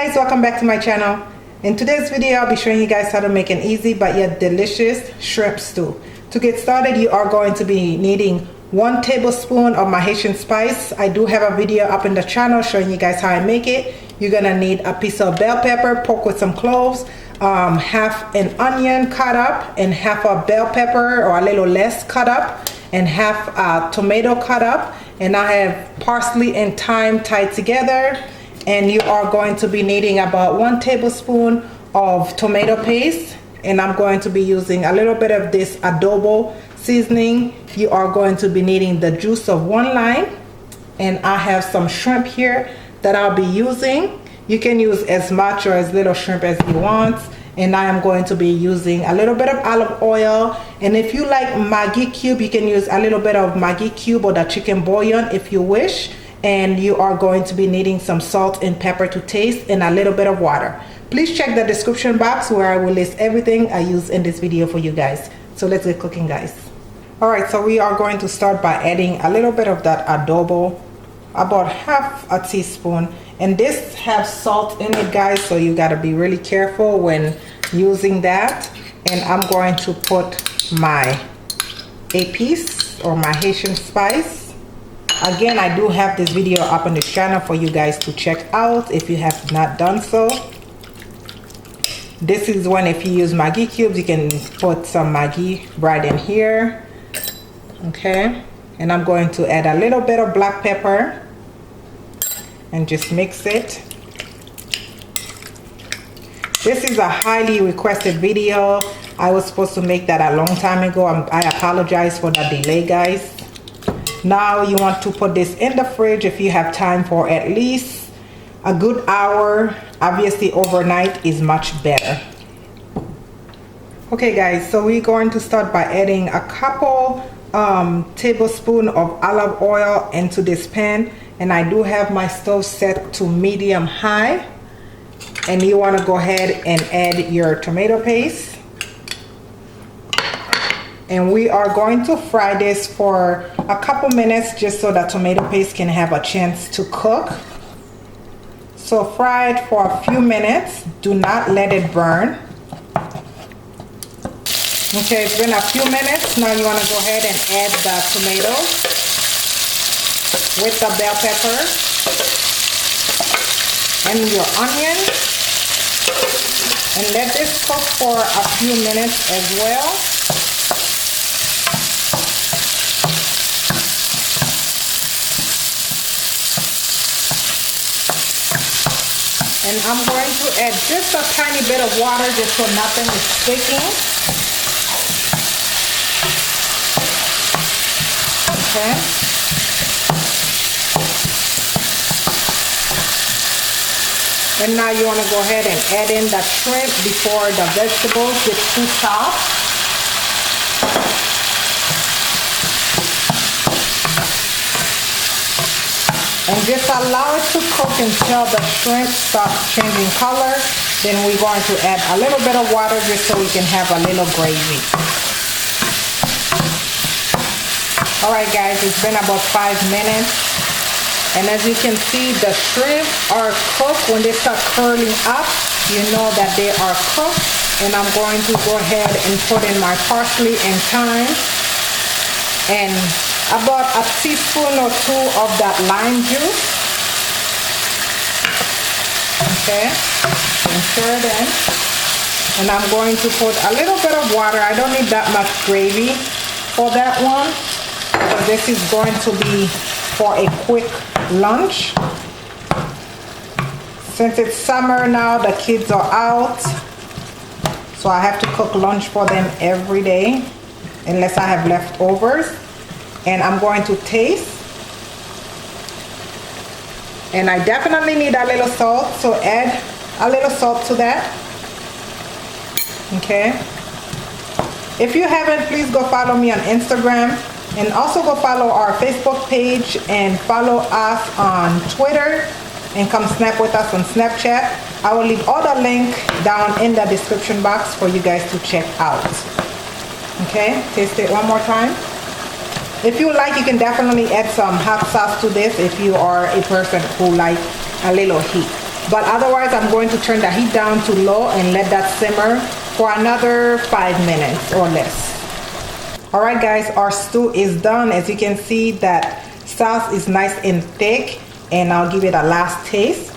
guys, welcome back to my channel. In today's video I'll be showing you guys how to make an easy but yet delicious shrimp stew. To get started, you are going to be needing 1 tablespoon of my Haitian spice. I do have a video up in the channel showing you guys how I make it. You're gonna need a piece of bell pepper poked with some cloves, half an onion cut up, and half a bell pepper or a little less cut up, and half a tomato cut up, and I have parsley and thyme tied together. And you are going to be needing about 1 tablespoon of tomato paste, and I'm going to be using a little bit of this adobo seasoning. You are going to be needing the juice of 1 lime, and I have some shrimp here that I'll be using. You can use as much or as little shrimp as you want, and I am going to be using a little bit of olive oil. And if you like Maggie cube, you can use a little bit of Maggie cube or the chicken bouillon if you wish. And you are going to be needing some salt and pepper to taste, and a little bit of water. Please check the description box where I will list everything I use in this video for you guys. So let's get cooking, guys. Alright, so we are going to start by adding a little bit of that adobo, about half a teaspoon. And this has salt in it, guys, so you got to be really careful when using that. And I'm going to put my Epis or my Haitian spice. Again, I do have this video up on the channel for you guys to check out if you have not done so. This is when, if you use Maggie cubes, you can put some Maggie right in here. Okay, and I'm going to add a little bit of black pepper and just mix it. This is a highly requested video. I was supposed to make that a long time ago. I apologize for the delay, guys. Now you want to put this in the fridge if you have time for at least a good hour. Obviously overnight is much better. Okay guys, so we're going to start by adding a couple tablespoons of olive oil into this pan, and I do have my stove set to medium high. And you want to go ahead and add your tomato paste. And we are going to fry this for a couple minutes just so that tomato paste can have a chance to cook. So fry it for a few minutes. Do not let it burn. Okay, it's been a few minutes. Now you want to go ahead and add the tomatoes with the bell pepper and your onion. And let this cook for a few minutes as well. And I'm going to add just a tiny bit of water just so nothing is sticking. Okay. And now you want to go ahead and add in the shrimp before the vegetables get too soft. And just allow it to cook until the shrimp starts changing color. Then we're going to add a little bit of water just so we can have a little gravy. Alright guys, it's been about 5 minutes. And as you can see, the shrimp are cooked. When they start curling up, you know that they are cooked. And I'm going to go ahead and put in my parsley and thyme. And about a teaspoon or 2 of that lime juice. Okay, and stir it in. And I'm going to put a little bit of water. I don't need that much gravy for that one, because this is going to be for a quick lunch. Since it's summer now, the kids are out, so I have to cook lunch for them every day unless I have leftovers. And I'm going to taste, and I definitely need a little salt, so add a little salt to that. Okay, if you haven't, please go follow me on Instagram, and also go follow our Facebook page, and follow us on Twitter, and come snap with us on Snapchat. I will leave all the link down in the description box for you guys to check out. Okay, taste it one more time. If you like, you can definitely add some hot sauce to this if you are a person who likes a little heat. But otherwise, I'm going to turn the heat down to low and let that simmer for another 5 minutes or less. All right, guys, our stew is done. As you can see, that sauce is nice and thick, and I'll give it a last taste.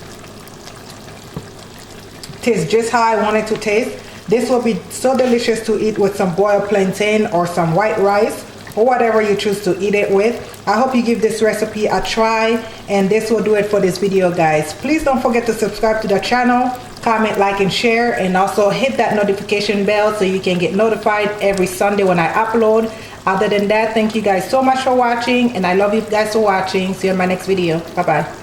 Tastes just how I want it to taste. This will be so delicious to eat with some boiled plantain or some white rice or whatever you choose to eat it with. I hope you give this recipe a try, and this will do it for this video, guys. Please don't forget to subscribe to the channel, comment, like, and share, and also hit that notification bell so you can get notified every Sunday when I upload. Other than that, thank you guys so much for watching, and I love you guys for watching. See you in my next video. Bye bye.